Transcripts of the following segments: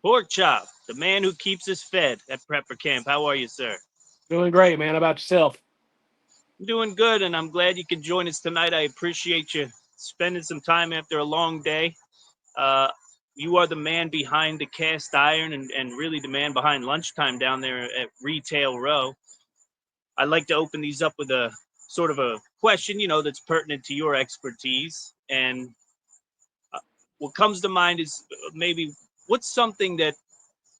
PorkChop, the man who keeps us fed at Prepper Camp. How are you, sir? Doing great, man. How about yourself? I'm doing good, and I'm glad you could join us tonight. I appreciate you spending some time after a long day. Uh, you are the man behind the cast iron and really the man behind lunchtime down there at Retail Row. I'd like to open these up with a sort of a question, that's pertinent to your expertise. And what comes to mind is maybe what's something that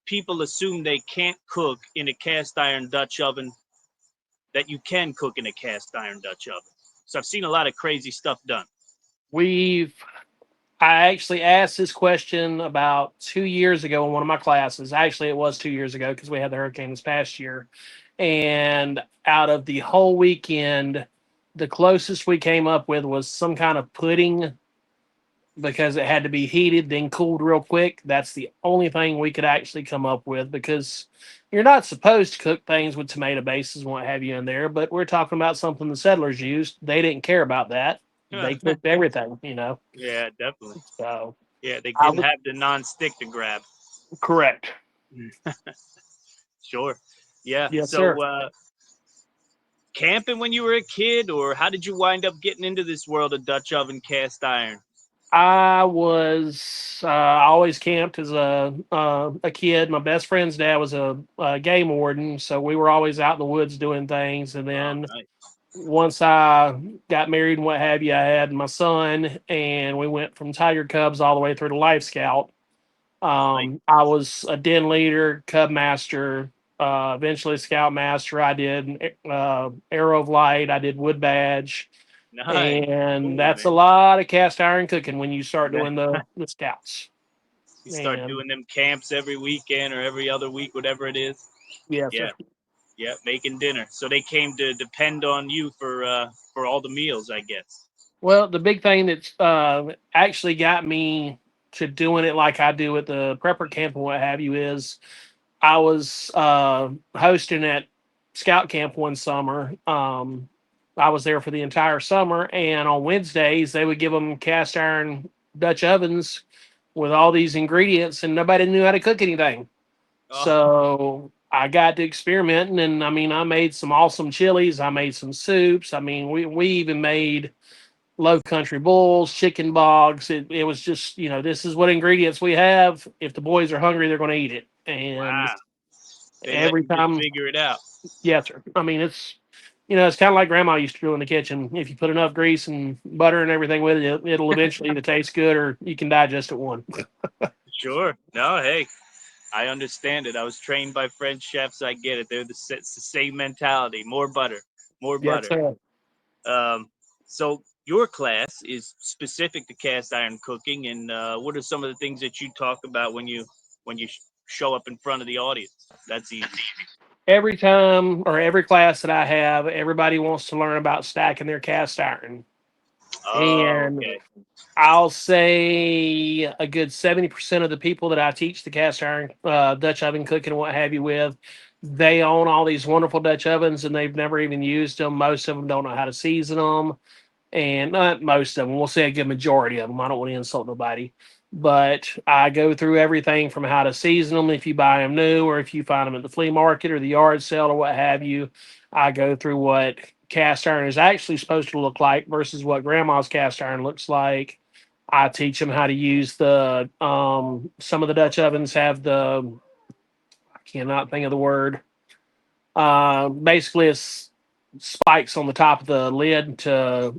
people assume they can't cook in a cast iron Dutch oven that you can cook in a cast iron Dutch oven. So I've seen a lot of crazy stuff done. We've I actually asked this question about 2 years ago in one of my classes. Actually, it was 2 years ago because we had the hurricane this past year. And out of the whole weekend, the closest we came up with was some kind of pudding because it had to be heated, then cooled real quick. That's the only thing we could actually come up with because you're not supposed to cook things with tomato bases and what have you in there. But we're talking about something the settlers used. They didn't care about that. They cooked everything. Yeah, definitely. So Yeah, they I didn't would have the non-stick to grab. correct. Sure. Yeah. Yes, sir. So camping when you were a kid, or how did you wind up getting into this world of Dutch oven cast iron? I always camped as a kid. My best friend's dad was a game warden, so we were always out in the woods doing things. And Oh, then nice. once I got married and what have you, I had my son, and we went from Tiger Cubs all the way through to Life Scout. Nice. I was a den leader, Cub master, eventually Scout master. I did Arrow of Light. I did Wood Badge, Nice. and Cool, that's a man. lot of cast iron cooking when you start Yeah. doing the Scouts. You start And doing them camps every weekend or every other week, whatever it is. yeah, sir. Yeah. Yeah, making dinner. So they came to depend on you for all the meals, I guess. Well, the big thing that's actually got me to doing it like I do at the prepper camp and what have you is I was hosting at Scout Camp one summer. I was there for the entire summer, and on Wednesdays they would give them cast iron Dutch ovens with all these ingredients, and nobody knew how to cook anything. Oh, So I got to experimenting, and I mean, I made some awesome chilies. I made some soups. I mean, we even made low country bulls, chicken bogs. It was just, this is what ingredients we have. If the boys are hungry, they're going to eat it. And wow. They let every you just time, figure it out. yes, sir. I mean, it's kind of like grandma used to do in the kitchen. If you put enough grease and butter and everything with it, it'll eventually either taste good or you can digest it one. Sure. No, hey, I understand it. I was trained by French chefs. I get it. It's the same mentality. More butter, more Yes, butter. sir. Um, so your class is specific to cast iron cooking, and what are some of the things that you talk about when you show up in front of the audience? That's easy. Every time or every class that I have, everybody wants to learn about stacking their cast iron. Oh, And okay. I'll say a good 70% of the people that I teach the cast iron Dutch oven cooking and what have you with, they own all these wonderful Dutch ovens and they've never even used them. Most of them don't know how to season them. And not most of them, we'll say a good majority of them. I don't want to insult nobody. But I go through everything from how to season them if you buy them new or if you find them at the flea market or the yard sale or what have you. I go through what cast iron is actually supposed to look like versus what grandma's cast iron looks like. I teach them how to use some of the Dutch ovens have I cannot think of the word. Basically, it's spikes on the top of the lid to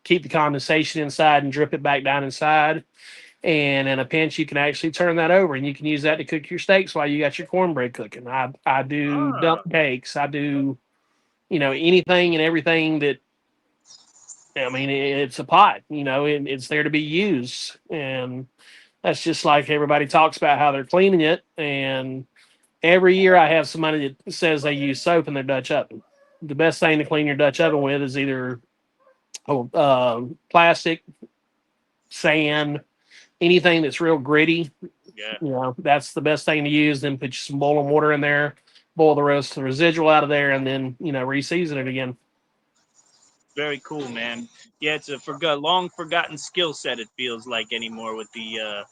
keep the condensation inside and drip it back down inside. And in a pinch, you can actually turn that over, and you can use that to cook your steaks while you got your cornbread cooking. I do dump Ah, cakes. I do anything and everything that. I mean, it's a pot. It's there to be used, and that's just like everybody talks about how they're cleaning it. And every year, I have somebody that says they use soap in their Dutch oven. The best thing to clean your Dutch oven with is either plastic, sand, anything that's real gritty. yeah. That's the best thing to use. Then put some boiling water in there, boil the rest of the residual out of there, and then reseason it again. Very cool, man. Yeah, it's a long forgotten skill set. It feels like anymore with the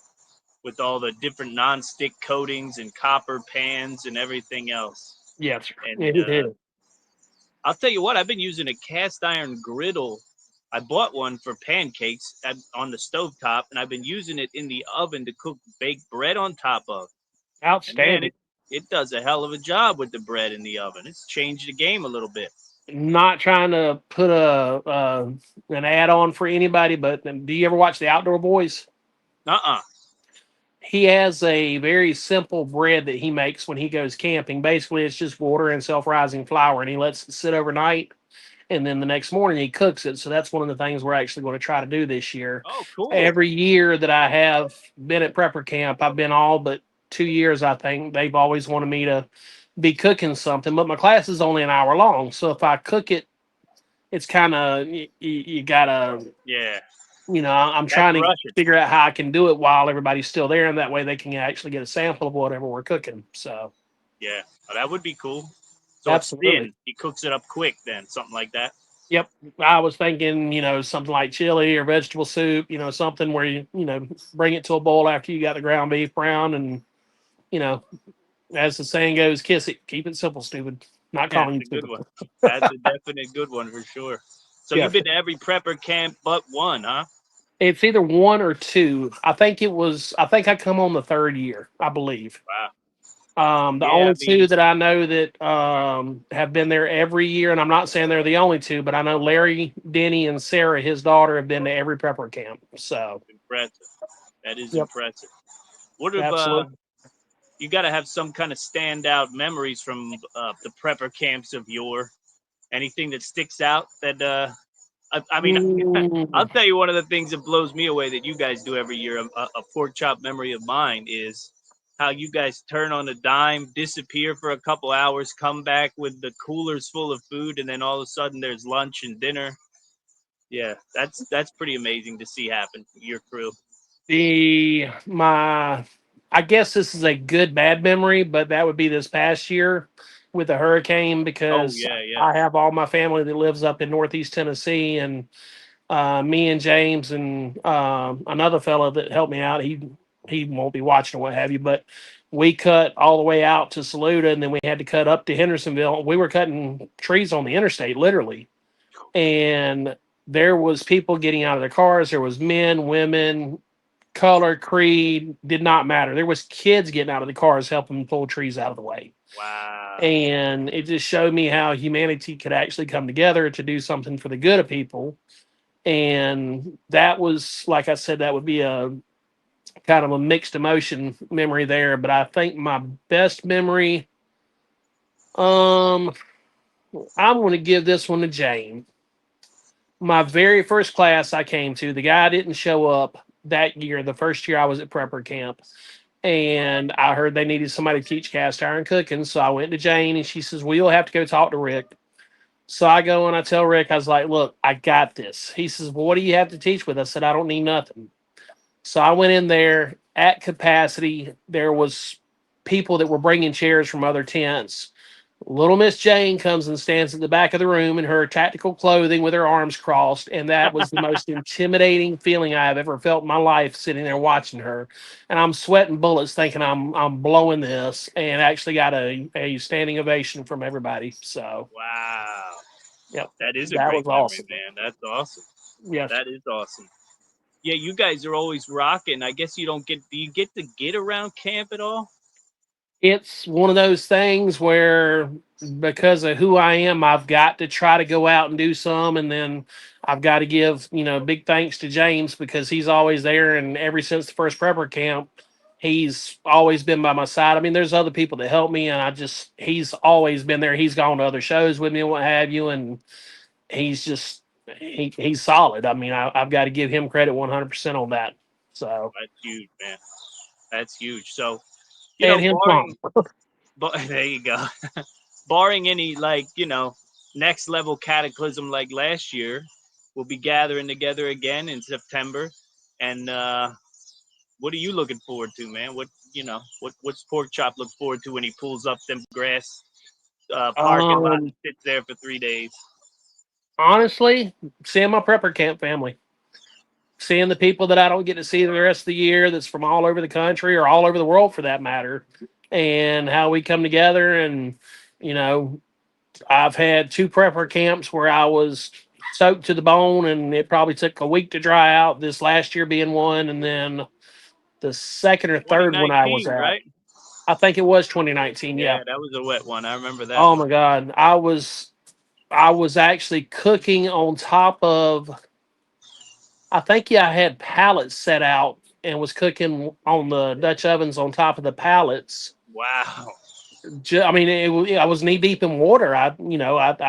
with all the different non-stick coatings and copper pans and everything else. Yes, And yeah, he did. I'll tell you what, I've been using a cast iron griddle. I bought one for pancakes on the stove top, and I've been using it in the oven to cook baked bread on top of. And man, Outstanding. it does a hell of a job with the bread in the oven. It's changed the game a little bit. Not trying to put a an ad on for anybody, but do you ever watch the Outdoor Boys? Uh-uh. He has a very simple bread that he makes when he goes camping. Basically, it's just water and self-rising flour, and he lets it sit overnight, and then the next morning he cooks it. So that's one of the things we're actually going to try to do this year. Oh, cool. Every year that I have been at prepper camp, I've been all but 2 years, I think. They've always wanted me to be cooking something, but my class is only an hour long. So if I cook it, it's kind of you gotta, Yeah. I'm That's trying to Russian. figure out how I can do it while everybody's still there, and that way they can actually get a sample of whatever we're cooking. So Yeah. Oh, that would be cool. So it's absolutely. thin. He cooks it up quick then, something like that. Yep. I was thinking, something like chili or vegetable soup, something where you bring it to a boil after you got the ground beef brown and, you know, as the saying goes, kiss it, keep it simple, stupid. Not That's calling you a good stupid. one. That's a definite good one for sure. So Yeah. you've been to every prepper camp but one, huh? It's either one or two. I think I come on the third year, I believe. Wow. The Yeah, I only two mean, that I know that have been there every year, and I'm not saying they're the only two, but I know Larry, Denny, and Sarah, his daughter, have been to every prepper camp. So, impressive. That is yep, impressive. What if absolutely. you got to have some kind of standout memories from the prepper camps of yore? Anything that sticks out that I mean, Mm, I'll tell you one of the things that blows me away that you guys do every year. A pork chop memory of mine is how you guys turn on a dime, disappear for a couple hours, come back with the coolers full of food, and then all of a sudden there's lunch and dinner. Yeah, that's pretty amazing to see happen. Your crew. the my, I guess this is a good bad memory, but that would be this past year with the hurricane Oh because yeah, yeah. I have all my family that lives up in Northeast Tennessee, and me and James and another fellow that helped me out. He won't be watching or what have you, but we cut all the way out to Saluda, and then we had to cut up to Hendersonville. We were cutting trees on the interstate, literally, and there was people getting out of their cars. There was men, women, color, creed, did not matter. There was kids getting out of the cars helping pull trees out of the way. Wow. And it just showed me how humanity could actually come together to do something for the good of people. And that was, like I said, that would be a kind of a mixed emotion memory there. But I think my best memory, um, I'm going to give this one to Jane. My very first class I came to, the guy didn't show up that year, the first year I was at prepper camp. And I heard they needed somebody to teach cast iron cooking. So I went to Jane and she says, well, you'll have to go talk to Rick. So I go and I tell Rick, I was like, look, I got this. He says, well, what do you have to teach with? I said, I don't need nothing. So I went in there at capacity. There was people that were bringing chairs from other tents. Little Miss Jane comes and stands at the back of the room in her tactical clothing with her arms crossed, and that was the most intimidating feeling I have ever felt in my life. Sitting there watching her, and I'm sweating bullets, thinking I'm blowing this, and actually got a standing ovation from everybody. So, Wow. yep, That is a that great was memory, awesome. man. That's awesome. Yes. That is awesome. Yeah, you guys are always rocking. I guess you don't get. Do you get to get around camp at all? It's one of those things where because of who I am, I've got to try to go out and do some, and then I've got to give big thanks to James because he's always there, and ever since the first prepper camp, he's always been by my side. I mean, there's other people that help me, and he's always been there. He's gone to other shows with me and what have you, and he's just he's solid. I mean, I've got to give him credit 100% on that. So That's huge, man. That's huge. So, and him, barring, Tom. but there you go. Barring any next level cataclysm like last year, we'll be gathering together again in September. And what are you looking forward to, man? What's Pork Chop look forward to when he pulls up them grass parking lot Um, and sits there for 3 days? Honestly, seeing my prepper camp family. seeing the people that I don't get to see the rest of the year, that's from all over the country or all over the world for that matter, and how we come together. And you know, I've had two prepper camps where I was soaked to the bone, and it probably took a week to dry out. This last year being one, and then the second or third one I was 2019, at. right? I think it was 2019. Yeah. Yeah, that was a wet one. I remember that Oh one. my God, I was actually cooking on top of. I think yeah, I had pallets set out and was cooking on the Dutch ovens on top of the pallets. Wow. I mean, I was knee deep in water. I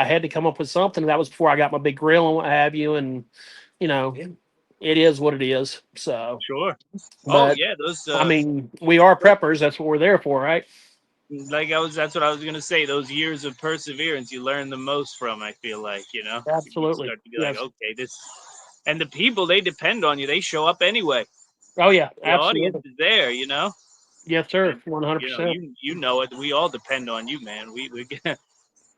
had to come up with something. That was before I got my big grill and what have you. And you know, it is what it is. So, Sure. Oh but yeah, those I mean, we are preppers. That's what we're there for, right? that's what I was gonna say. Those years of perseverance, you learn the most from. I feel like, you Absolutely. start to be like, Yes. okay, this, and the people they depend on you. They show up anyway. Oh yeah. The audience Absolutely. is there. Yes, sir. And 100%. you know it. We all depend on you, man. We get,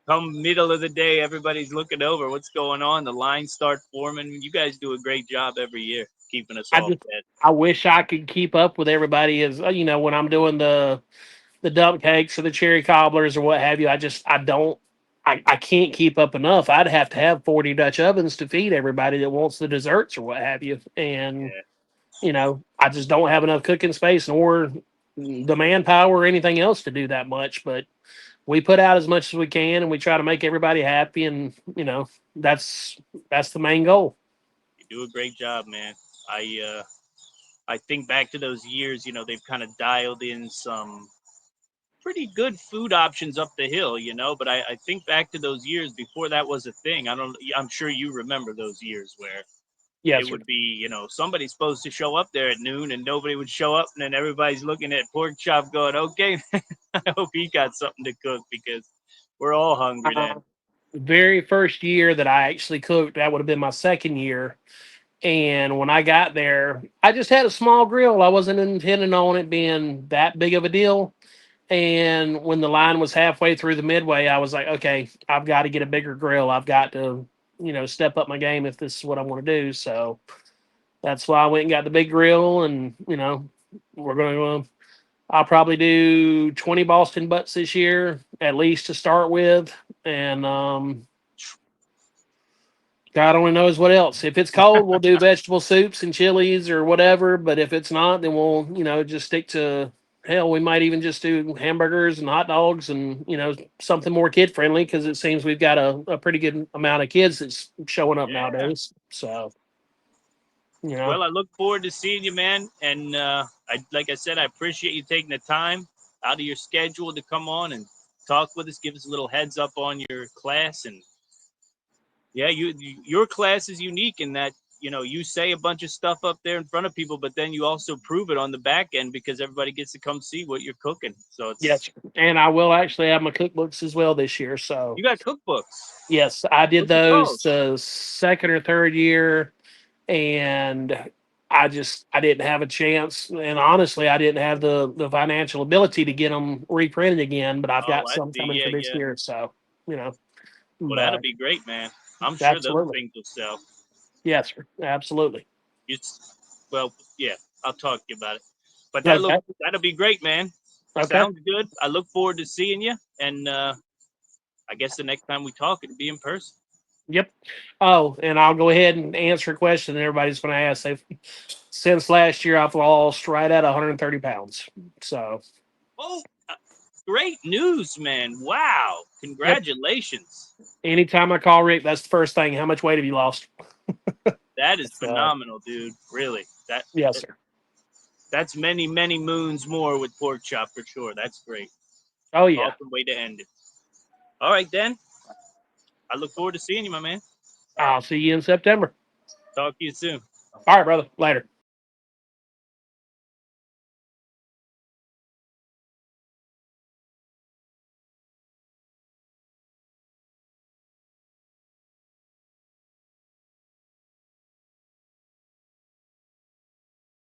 come middle of the day, everybody's looking over what's going on. The lines start forming. You guys do a great job every year keeping us I all just fed. I wish I could keep up with everybody as when I'm doing the dump cakes or the cherry cobblers or what have you. I don't I can't keep up enough. I'd have to have 40 Dutch ovens to feed everybody that wants the desserts or what have you. And Yeah, I just don't have enough cooking space nor the manpower or anything else to do that much. But we put out as much as we can and we try to make everybody happy, and that's that's the main goal. you do a great job, man. I think back to those years. They've kind of dialed in some pretty good food options up the hill. But I think back to those years before that was a thing. I don't. I'm sure you remember those years where it Yes, sir. would be, somebody's supposed to show up there at noon and nobody would show up. And then everybody's looking at PorkChop going, okay, I hope he got something to cook because we're all hungry then. Very first year that I actually cooked, that would have been my second year. And when I got there, I just had a small grill. I wasn't intending on it being that big of a deal. And when the line was halfway through the midway, I was like, okay, I've got to get a bigger grill. I've got to, step up my game if this is what I want to do. So that's why I went and got the big grill. And, we're going to, I'll probably do 20 Boston butts this year, at least to start with. And, God only knows what else. If it's cold, we'll do vegetable soups and chilies or whatever. But if it's not, then we'll, just stick to hell. We might even just do hamburgers and hot dogs and, something more kid friendly because it seems we've got a pretty good amount of kids that's showing up Yeah. nowadays. So, you know, Well, I look forward to seeing you, man. And like I said, I appreciate you taking the time out of your schedule to come on and talk with us, give us a little heads up on your class. And yeah, your class is unique in that you say a bunch of stuff up there in front of people, but then you also prove it on the back end because everybody gets to come see what you're cooking. So it's yes. And I will actually have my cookbooks as well this year. So, you got cookbooks. yes, I did What's it called? those the second or third year, and I didn't have a chance, and honestly I didn't have the financial ability to get them reprinted again, but I've Oh, got I some see. coming for Yeah, this yeah. year. So you know Well, that'll but be great, man. I'm sure those absolutely. things will sell. Yes, sir. Absolutely. It's well, yeah. I'll talk to you about it. But Okay. that'll be great, man. Okay. Sounds good. I look forward to seeing you, and I guess the next time we talk, it'll be in person. Yep. Oh, and I'll go ahead and answer a question that everybody's going to ask. Since last year I've lost right at 130 pounds. So Oh, great news, man! Wow, yep. congratulations. Anytime I call Rick, that's the first thing. How much weight have you lost? That is So phenomenal, dude. Really, yes, sir. that's many, many moons more with pork chop for sure. That's great. Oh yeah. Awesome way to end it. All right, then. I look forward to seeing you, my man. I'll see you in September. Talk to you soon. All right, brother. Later.